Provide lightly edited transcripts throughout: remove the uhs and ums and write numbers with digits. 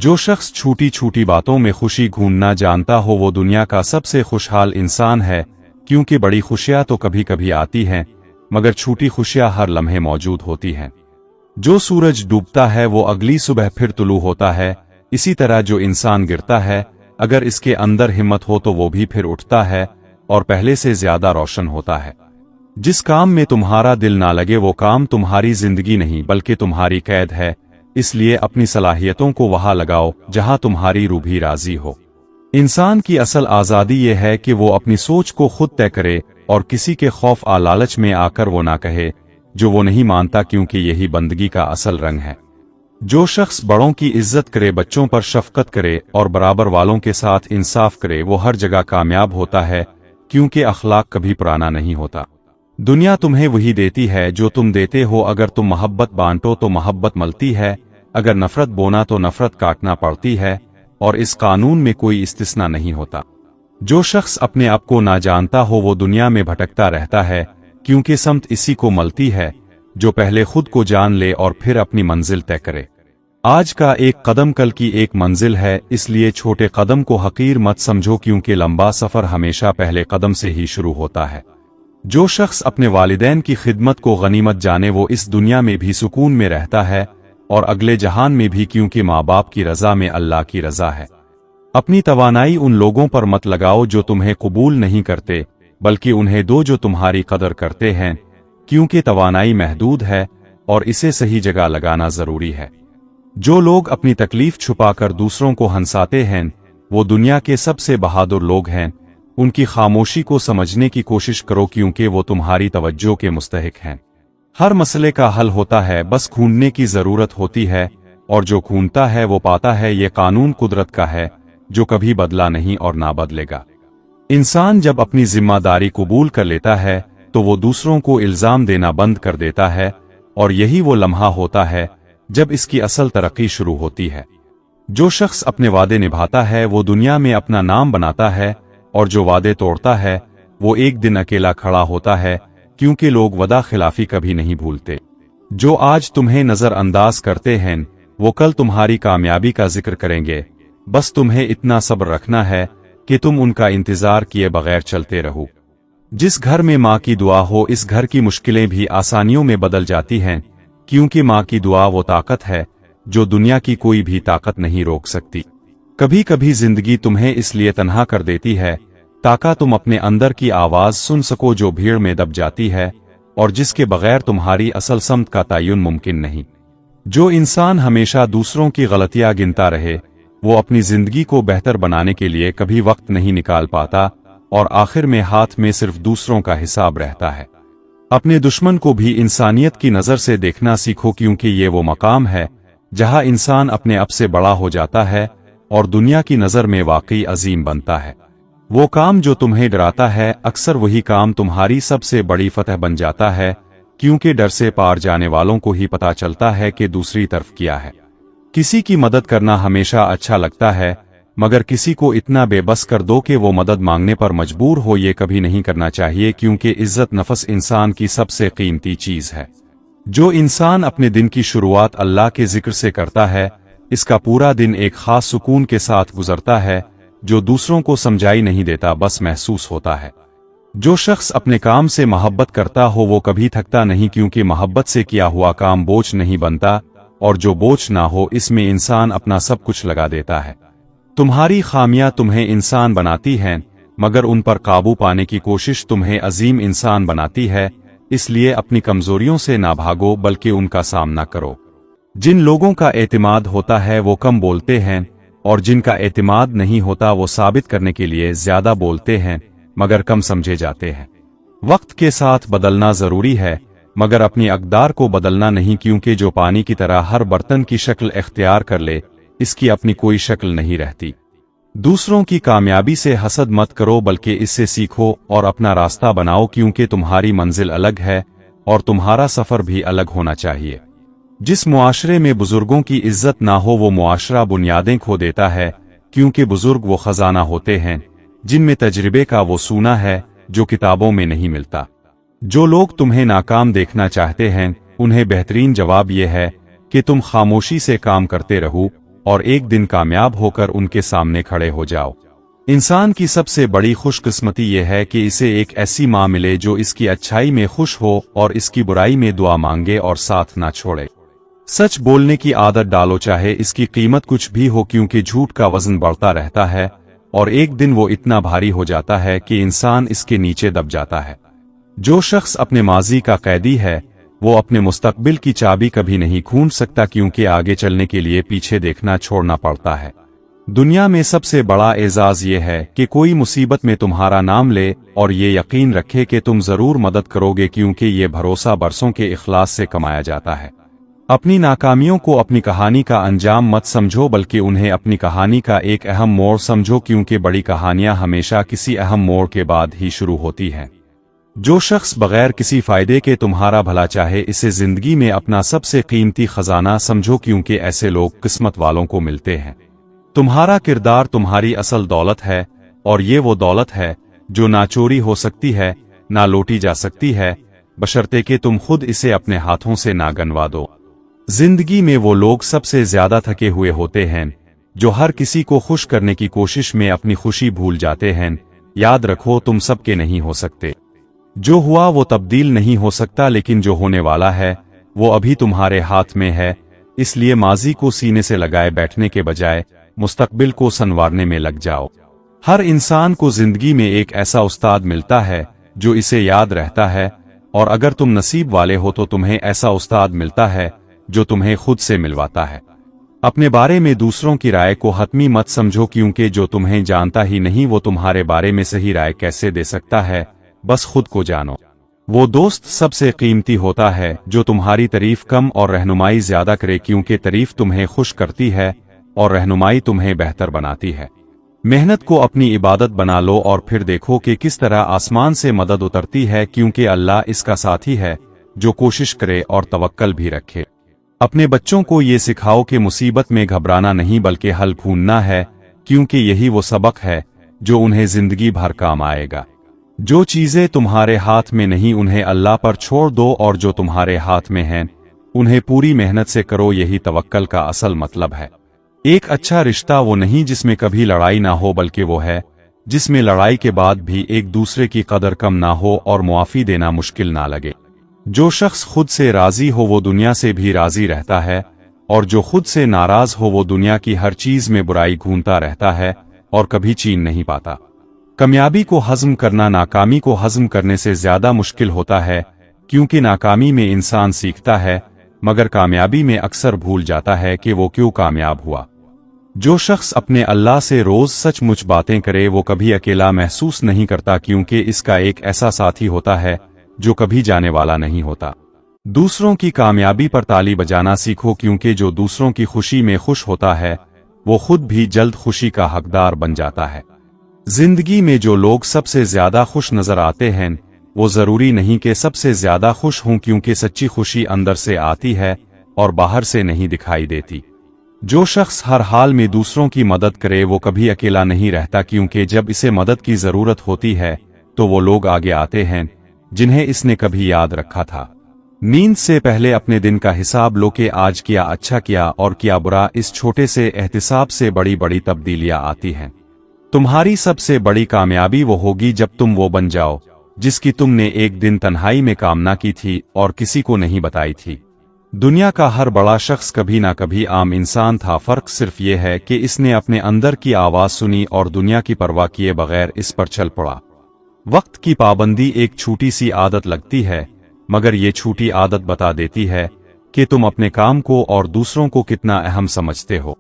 जो शख्स छोटी छोटी बातों में खुशी ढूंढना जानता हो वो दुनिया का सबसे खुशहाल इंसान है, क्योंकि बड़ी खुशियां तो कभी कभी आती हैं, मगर छोटी खुशियां हर लम्हे मौजूद होती हैं। जो सूरज डूबता है वो अगली सुबह फिर तुलू होता है, इसी तरह जो इंसान गिरता है अगर इसके अंदर हिम्मत हो तो वो भी फिर उठता है और पहले से ज्यादा रोशन होता है। जिस काम में तुम्हारा दिल ना लगे वो काम तुम्हारी जिंदगी नहीं बल्कि तुम्हारी कैद है, इसलिए अपनी सलाहियतों को वहां लगाओ जहां तुम्हारी रूह भी राजी हो। इंसान की असल आजादी ये है कि वो अपनी सोच को खुद तय करे और किसी के खौफ लालच में आकर वो ना कहे जो वो नहीं मानता, क्योंकि यही बंदगी का असल रंग है। जो शख्स बड़ों की इज्जत करे, बच्चों पर शफकत करे और बराबर वालों के साथ इंसाफ करे वो हर जगह कामयाब होता है, क्योंकि अखलाक कभी पुराना नहीं होता। दुनिया तुम्हें वही देती है जो तुम देते हो। अगर तुम मोहब्बत बांटो तो मोहब्बत मिलती है, अगर नफरत बोना तो नफरत काटना पड़ती है, और इस कानून में कोई इस्तिस्ना नहीं होता। जो शख्स अपने आप को ना जानता हो वो दुनिया में भटकता रहता है, क्योंकि समत इसी को मिलती है जो पहले खुद को जान ले और फिर अपनी मंजिल तय करे। आज का एक कदम कल की एक मंजिल है, इसलिए छोटे कदम को हकीर मत समझो, क्योंकि लंबा सफर हमेशा पहले कदम से ही शुरू होता है। जो शख्स अपने वालिदैन की खिदमत को गनीमत जाने वो इस दुनिया में भी सुकून में रहता है और अगले जहान में भी, क्योंकि माँ बाप की रजा में अल्लाह की रजा है। अपनी तवानाई उन लोगों पर मत लगाओ जो तुम्हें कबूल नहीं करते, बल्कि उन्हें दो जो तुम्हारी कदर करते हैं, क्योंकि तवानाई महदूद है और इसे सही जगह लगाना जरूरी है। जो लोग अपनी तकलीफ छुपाकर दूसरों को हंसाते हैं वो दुनिया के सबसे बहादुर लोग हैं। उनकी खामोशी को समझने की कोशिश करो, क्योंकि वो तुम्हारी तवज्जो के मुस्तहिक हैं। हर मसले का हल होता है, बस ढूंढने की जरूरत होती है, और जो ढूंढता है वो पाता है। ये कानून कुदरत का है जो कभी बदला नहीं और ना बदलेगा। इंसान जब अपनी जिम्मेदारी कबूल कर लेता है तो वो दूसरों को इल्जाम देना बंद कर देता है, और यही वो लम्हा होता है जब इसकी असल तरक्की शुरू होती है। जो शख्स अपने वादे निभाता है वो दुनिया में अपना नाम बनाता है, और जो वादे तोड़ता है वो एक दिन अकेला खड़ा होता है, क्योंकि लोग वदा खिलाफी कभी नहीं भूलते। जो आज तुम्हें नजरअंदाज करते हैं वो कल तुम्हारी कामयाबी का जिक्र करेंगे, बस तुम्हें इतना सब्र रखना है कि तुम उनका इंतजार किए बगैर चलते रहो। जिस घर में माँ की दुआ हो इस घर की मुश्किलें भी आसानियों में बदल जाती हैं, क्योंकि माँ की दुआ वो ताकत है जो दुनिया की कोई भी ताकत नहीं रोक सकती। कभी कभी जिंदगी तुम्हें इसलिए तन्हा कर देती है ताकि तुम अपने अंदर की आवाज सुन सको जो भीड़ में दब जाती है और जिसके बगैर तुम्हारी असल समत का तयन मुमकिन नहीं। जो इंसान हमेशा दूसरों की गलतियां गिनता रहे वो अपनी जिंदगी को बेहतर बनाने के लिए कभी वक्त नहीं निकाल पाता, और आखिर में हाथ में सिर्फ दूसरों का हिसाब रहता है। अपने दुश्मन को भी इंसानियत की नजर से देखना सीखो, क्योंकि ये वो मकाम है जहां इंसान अपने आप से बड़ा हो जाता है और दुनिया की नजर में वाकई अजीम बनता है। वो काम जो तुम्हें डराता है अक्सर वही काम तुम्हारी सबसे बड़ी फतह बन जाता है, क्योंकि डर से पार जाने वालों को ही पता चलता है कि दूसरी तरफ क्या है। किसी की मदद करना हमेशा अच्छा लगता है, मगर किसी को इतना बेबस कर दो कि वो मदद मांगने पर मजबूर हो, ये कभी नहीं करना चाहिए, क्योंकि इज्जत नफ्स इंसान की सबसे कीमती चीज है। जो इंसान अपने दिन की शुरुआत अल्लाह के जिक्र से करता है इसका पूरा दिन एक खास सुकून के साथ गुजरता है, जो दूसरों को समझाई नहीं देता बस महसूस होता है। जो शख्स अपने काम से मोहब्बत करता हो वो कभी थकता नहीं, क्योंकि मोहब्बत से किया हुआ काम बोझ नहीं बनता, और जो बोझ ना हो इसमें इंसान अपना सब कुछ लगा देता है। तुम्हारी खामियां तुम्हें इंसान बनाती हैं, मगर उन पर काबू पाने की कोशिश तुम्हें अजीम इंसान बनाती है। इसलिए अपनी कमजोरियों से ना भागो बल्कि उनका सामना करो। जिन लोगों का एतमाद होता है वो कम बोलते हैं, और जिनका एतमाद नहीं होता वो साबित करने के लिए ज्यादा बोलते हैं मगर कम समझे जाते हैं। वक्त के साथ बदलना जरूरी है, मगर अपनी अक़दार को बदलना नहीं, क्योंकि जो पानी की तरह हर बर्तन की शक्ल इख्तियार कर ले इसकी अपनी कोई शक्ल नहीं रहती। दूसरों की कामयाबी से हसद मत करो बल्कि इससे सीखो और अपना रास्ता बनाओ, क्योंकि तुम्हारी मंजिल अलग है और तुम्हारा सफर भी अलग होना चाहिए। जिस मुआशरे में बुजुर्गों की इज्जत ना हो वो मुआशरा बुनियादें खो देता है, क्योंकि बुजुर्ग वो खजाना होते हैं जिनमें तजर्बे का वो सूना है जो किताबों में नहीं मिलता। जो लोग तुम्हें नाकाम देखना चाहते हैं उन्हें बेहतरीन जवाब यह है कि तुम खामोशी से काम करते रहो, और एक दिन कामयाब होकर उनके सामने खड़े हो जाओ। इंसान की सबसे बड़ी खुशकिस्मती यह है कि इसे एक ऐसी माँ मिले जो इसकी अच्छाई में खुश हो और इसकी बुराई में दुआ मांगे और साथ ना छोड़े। सच बोलने की आदत डालो चाहे इसकी कीमत कुछ भी हो, क्योंकि झूठ का वजन बढ़ता रहता है और एक दिन वो इतना भारी हो जाता है कि इंसान इसके नीचे दब जाता है। जो शख्स अपने माजी का कैदी है वो अपने मुस्तकबिल की चाबी कभी नहीं ढूंढ सकता, क्योंकि आगे चलने के लिए पीछे देखना छोड़ना पड़ता है। दुनिया में सबसे बड़ा एजाज ये है कि कोई मुसीबत में तुम्हारा नाम ले और ये यकीन रखे कि तुम जरूर मदद करोगे, क्योंकि ये भरोसा बरसों के इखलास से कमाया जाता है। अपनी नाकामियों को अपनी कहानी का अंजाम मत समझो, बल्कि उन्हें अपनी कहानी का एक अहम मोड़ समझो, क्योंकि बड़ी कहानियां हमेशा किसी अहम मोड़ के बाद ही शुरू होती हैं। जो शख्स बगैर किसी फायदे के तुम्हारा भला चाहे, इसे जिंदगी में अपना सबसे कीमती खजाना समझो, क्योंकि ऐसे लोग किस्मत वालों को मिलते हैं। तुम्हारा किरदार तुम्हारी असल दौलत है, और ये वो दौलत है जो ना चोरी हो सकती है ना लौटी जा सकती है, बशर्ते कि तुम खुद इसे अपने हाथों से ना गनवा दो। जिंदगी में वो लोग सबसे ज्यादा थके हुए होते हैं जो हर किसी को खुश करने की कोशिश में अपनी खुशी भूल जाते हैं। याद रखो, तुम सबके नहीं हो सकते। जो हुआ वो तब्दील नहीं हो सकता, लेकिन जो होने वाला है वो अभी तुम्हारे हाथ में है। इसलिए माजी को सीने से लगाए बैठने के बजाय मुस्तकबिल को संवारने में लग जाओ। हर इंसान को जिंदगी में एक ऐसा उस्ताद मिलता है जो इसे याद रहता है, और अगर तुम नसीब वाले हो तो तुम्हें ऐसा उस्ताद मिलता है जो तुम्हें खुद से मिलवाता है। अपने बारे में दूसरों की राय को हतमी मत समझो, क्योंकि जो तुम्हें जानता ही नहीं वो तुम्हारे बारे में सही राय कैसे दे सकता है। बस खुद को जानो। वो दोस्त सबसे कीमती होता है जो तुम्हारी तारीफ कम और रहनुमाई ज्यादा करे, क्योंकि तारीफ तुम्हें खुश करती है और रहनुमाई तुम्हें बेहतर बनाती है। मेहनत को अपनी इबादत बना लो और फिर देखो कि किस तरह आसमान से मदद उतरती है, क्योंकि अल्लाह इसका साथी है जो कोशिश करे और तवक्कल भी रखे। अपने बच्चों को ये सिखाओ कि मुसीबत में घबराना नहीं बल्कि हल ढूंढना है, क्योंकि यही वो सबक है जो उन्हें जिंदगी भर काम आएगा। जो चीजें तुम्हारे हाथ में नहीं उन्हें अल्लाह पर छोड़ दो, और जो तुम्हारे हाथ में हैं उन्हें पूरी मेहनत से करो। यही तवक्कल का असल मतलब है। एक अच्छा रिश्ता वो नहीं जिसमें कभी लड़ाई ना हो, बल्कि वो है जिसमें लड़ाई के बाद भी एक दूसरे की कदर कम ना हो और मुआफी देना मुश्किल ना लगे। जो शख्स खुद से राजी हो वो दुनिया से भी राजी रहता है, और जो खुद से नाराज हो वो दुनिया की हर चीज में बुराई ढूंढता रहता है और कभी चीन नहीं पाता। कामयाबी को हजम करना नाकामी को हजम करने से ज्यादा मुश्किल होता है, क्योंकि नाकामी में इंसान सीखता है मगर कामयाबी में अक्सर भूल जाता है कि वो क्यों कामयाब हुआ। जो शख्स अपने अल्लाह से रोज सचमुच बातें करे वो कभी अकेला महसूस नहीं करता, क्योंकि इसका एक ऐसा साथी होता है जो कभी जाने वाला नहीं होता। दूसरों की कामयाबी पर ताली बजाना सीखो, क्योंकि जो दूसरों की खुशी में खुश होता है वो खुद भी जल्द खुशी का हकदार बन जाता है। जिंदगी में जो लोग सबसे ज्यादा खुश नजर आते हैं वो जरूरी नहीं कि सबसे ज्यादा खुश हों, क्योंकि सच्ची खुशी अंदर से आती है और बाहर से नहीं दिखाई देती। जो शख्स हर हाल में दूसरों की मदद करे वो कभी अकेला नहीं रहता, क्योंकि जब इसे मदद की जरूरत होती है तो वो लोग आगे आते हैं जिन्हें इसने कभी याद रखा था। नींद से पहले अपने दिन का हिसाब लो कि आज किया अच्छा किया और किया बुरा। इस छोटे से एहतिसाब से बड़ी बड़ी तब्दीलियां आती हैं। तुम्हारी सबसे बड़ी कामयाबी वो होगी जब तुम वो बन जाओ जिसकी तुमने एक दिन तन्हाई में कामना की थी और किसी को नहीं बताई थी। दुनिया का हर बड़ा शख्स कभी ना कभी आम इंसान था। फर्क सिर्फ ये है कि इसने अपने अंदर की आवाज सुनी और दुनिया की परवाह किए बगैर इस पर चल पड़ा। वक्त की पाबंदी एक छोटी सी आदत लगती है, मगर ये छोटी आदत बता देती है कि तुम अपने काम को और दूसरों को कितना अहम समझते हो।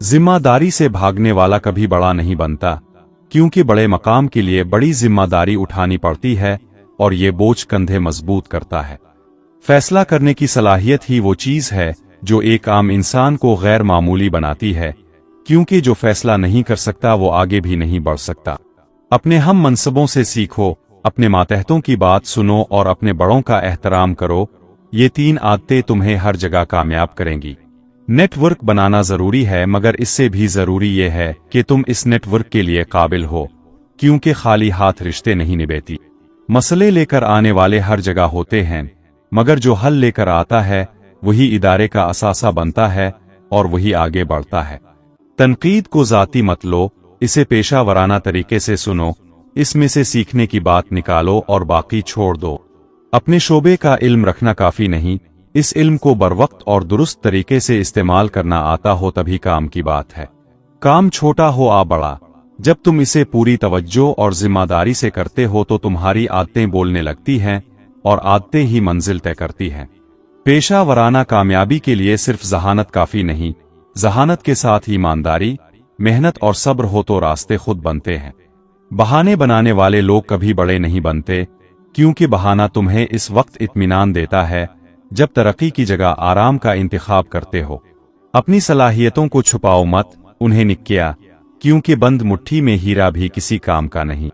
जिम्मेदारी से भागने वाला कभी बड़ा नहीं बनता, क्योंकि बड़े मकाम के लिए बड़ी जिम्मेदारी उठानी पड़ती है और ये बोझ कंधे मजबूत करता है। फैसला करने की सलाहियत ही वो चीज है जो एक आम इंसान को गैर मामूली बनाती है, क्योंकि जो फैसला नहीं कर सकता वो आगे भी नहीं बढ़ सकता। अपने हम मनसबों से सीखो, अपने मातहतों की बात सुनो और अपने बड़ों का एहतराम करो। ये 3 आदतें तुम्हें हर जगह कामयाब करेंगी। नेटवर्क बनाना जरूरी है, मगर इससे भी जरूरी ये है कि तुम इस नेटवर्क के लिए काबिल हो, क्योंकि खाली हाथ रिश्ते नहीं निभाती। मसले लेकर आने वाले हर जगह होते हैं, मगर जो हल लेकर आता है वही इदारे का असासा बनता है। और वही आगे बढ़ता है। तनकीद को ज़ाती मत लो, इसे पेशा वराना तरीके से सुनो, इसमें से सीखने की बात निकालो और बाकी छोड़ दो। अपने शोबे का इल्म रखना काफी नहीं, इस इल्म को बरवक्त और दुरुस्त तरीके से इस्तेमाल करना आता हो तभी काम की बात है। काम छोटा हो आ बड़ा, जब तुम इसे पूरी तवज्जो और जिम्मेदारी से करते हो तो तुम्हारी आदतें बोलने लगती हैं और आदतें ही मंजिल तय करती हैं। पेशा वराना कामयाबी के लिए सिर्फ ज़हानत काफी नहीं, ज़हानत के साथ ईमानदारी, मेहनत और सब्र हो तो रास्ते खुद बनते हैं। बहाने बनाने वाले लोग कभी बड़े नहीं बनते, क्योंकि बहाना तुम्हें इस वक्त इत्मीनान देता है जब तरक्की की जगह आराम का इंतखाब करते हो। अपनी सलाहियतों को छुपाओ मत, उन्हें निक्किया, क्योंकि बंद मुट्ठी में हीरा भी किसी काम का नहीं।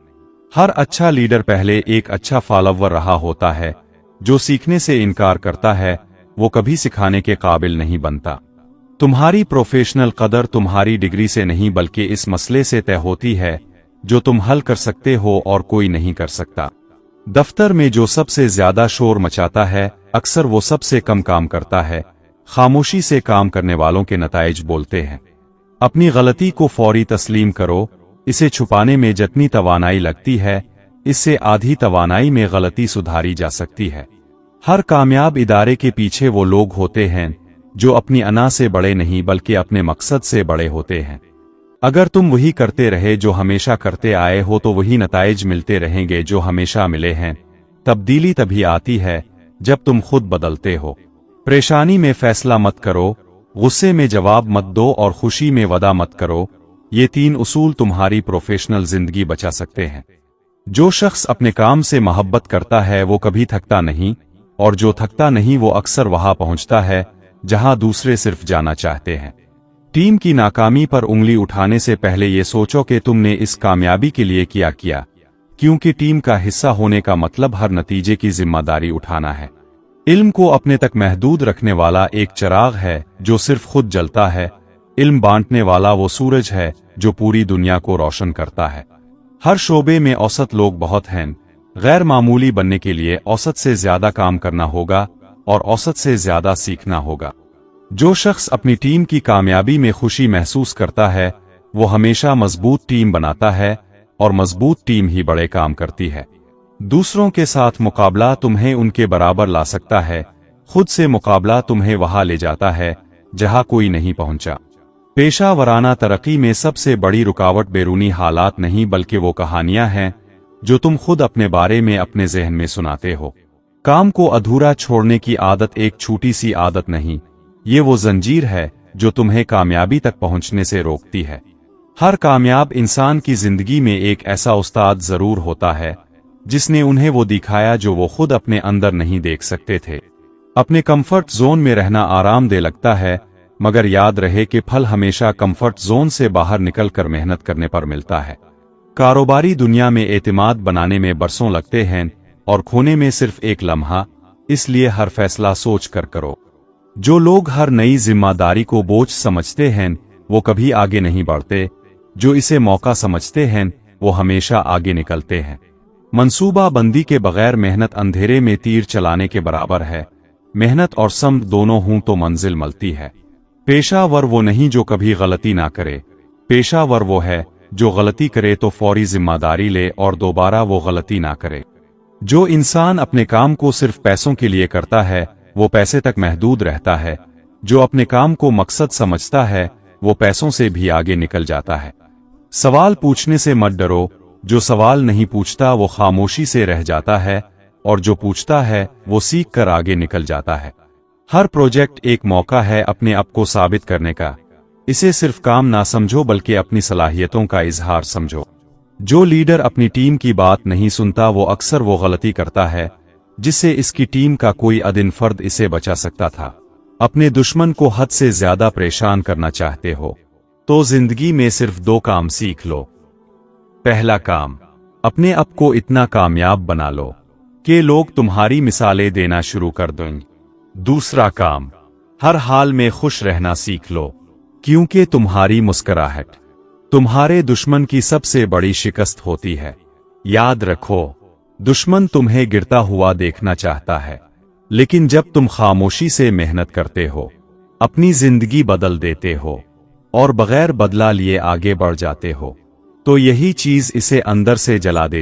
हर अच्छा लीडर पहले एक अच्छा फॉलोवर रहा होता है, जो सीखने से इनकार करता है वो कभी सिखाने के काबिल नहीं बनता। तुम्हारी प्रोफेशनल कदर तुम्हारी डिग्री से नहीं बल्कि इस मसले से तय होती है जो तुम हल कर सकते हो और कोई नहीं कर सकता। दफ्तर में जो सबसे ज्यादा शोर मचाता है अक्सर वो सबसे कम काम करता है। खामोशी से काम करने वालों के नताइज बोलते हैं। अपनी गलती को फौरी तस्लीम करो, इसे छुपाने में जितनी तवानाई लगती है इससे आधी तवानाई में गलती सुधारी जा सकती है। हर कामयाब इदारे के पीछे वो लोग होते हैं जो अपनी अना से बड़े नहीं बल्कि अपने मकसद से बड़े होते हैं। अगर तुम वही करते रहे जो हमेशा करते आए हो तो वही नताइज मिलते रहेंगे जो हमेशा मिले हैं। तब्दीली तभी आती है जब तुम खुद बदलते हो। परेशानी में फैसला मत करो, गुस्से में जवाब मत दो और खुशी में वदा मत करो। ये 3 उसूल तुम्हारी प्रोफेशनल जिंदगी बचा सकते हैं। जो शख्स अपने काम से मोहब्बत करता है वो कभी थकता नहीं, और जो थकता नहीं वो अक्सर वहां पहुंचता है जहां दूसरे सिर्फ जाना चाहते हैं। टीम की नाकामी पर उंगली उठाने से पहले ये सोचो कि तुमने इस कामयाबी के लिए क्या किया, क्योंकि टीम का हिस्सा होने का मतलब हर नतीजे की जिम्मेदारी उठाना है। इल्म को अपने तक महदूद रखने वाला एक चिराग है जो सिर्फ खुद जलता है। इल्म बांटने वाला वो सूरज है जो पूरी दुनिया को रोशन करता है। हर शोबे में औसत लोग बहुत हैं। गैर मामूली बनने के लिए औसत से ज्यादा काम करना होगा और औसत से ज्यादा सीखना होगा। जो शख्स अपनी टीम की कामयाबी में खुशी महसूस करता है वो हमेशा मजबूत टीम बनाता है और मजबूत टीम ही बड़े काम करती है। दूसरों के साथ मुकाबला तुम्हें उनके बराबर ला सकता है, खुद से मुकाबला तुम्हें वहां ले जाता है जहां कोई नहीं पहुंचा। पेशा वराना तरक्की में सबसे बड़ी रुकावट बैरूनी हालात नहीं बल्कि वो कहानियां हैं जो तुम खुद अपने बारे में अपने जहन में सुनाते हो। काम को अधूरा छोड़ने की आदत एक छोटी सी आदत नहीं, ये वो जंजीर है जो तुम्हें कामयाबी तक पहुंचने से रोकती है। हर कामयाब इंसान की जिंदगी में एक ऐसा उस्ताद जरूर होता है जिसने उन्हें वो दिखाया जो वो खुद अपने अंदर नहीं देख सकते थे। अपने कंफर्ट जोन में रहना आरामदेह लगता है, मगर याद रहे कि फल हमेशा कंफर्ट जोन से बाहर निकलकर मेहनत करने पर मिलता है। कारोबारी दुनिया में एतमाद बनाने में बरसों लगते हैं और खोने में सिर्फ एक लम्हा, इसलिए हर फैसला सोच कर करो। जो लोग हर नई जिम्मेदारी को बोझ समझते हैं वो कभी आगे नहीं बढ़ते, जो इसे मौका समझते हैं वो हमेशा आगे निकलते हैं। मंसूबा बंदी के बगैर मेहनत अंधेरे में तीर चलाने के बराबर है। मेहनत और समझ दोनों हों तो मंजिल मिलती है। पेशावर वो नहीं जो कभी गलती ना करे, पेशावर वो है जो गलती करे तो फौरी जिम्मेदारी ले और दोबारा वो गलती ना करे। जो इंसान अपने काम को सिर्फ पैसों के लिए करता है वो पैसे तक महदूद रहता है। जो अपने काम को मकसद समझता है वो पैसों से भी आगे निकल जाता है। सवाल पूछने से मत डरो, जो सवाल नहीं पूछता वो खामोशी से रह जाता है और जो पूछता है वो सीख कर आगे निकल जाता है। हर प्रोजेक्ट एक मौका है अपने आप को साबित करने का। इसे सिर्फ काम ना समझो बल्कि अपनी सलाहियतों का इजहार समझो। जो लीडर अपनी टीम की बात नहीं सुनता वो अक्सर वो गलती करता है जिससे इसकी टीम का कोई अदन फर्द इसे बचा सकता था। अपने दुश्मन को हद से ज्यादा परेशान करना चाहते हो तो जिंदगी में सिर्फ 2 काम सीख लो। पहला काम, अपने आप को इतना कामयाब बना लो कि लोग तुम्हारी मिसालें देना शुरू कर दें। दूसरा काम, हर हाल में खुश रहना सीख लो, क्योंकि तुम्हारी मुस्कुराहट तुम्हारे दुश्मन की सबसे बड़ी शिकस्त होती है। याद रखो, दुश्मन तुम्हें गिरता हुआ देखना चाहता है, लेकिन जब तुम खामोशी से मेहनत करते हो, अपनी जिंदगी बदल देते हो और बगैर बदला लिए आगे बढ़ जाते हो, तो यही चीज इसे अंदर से जला दे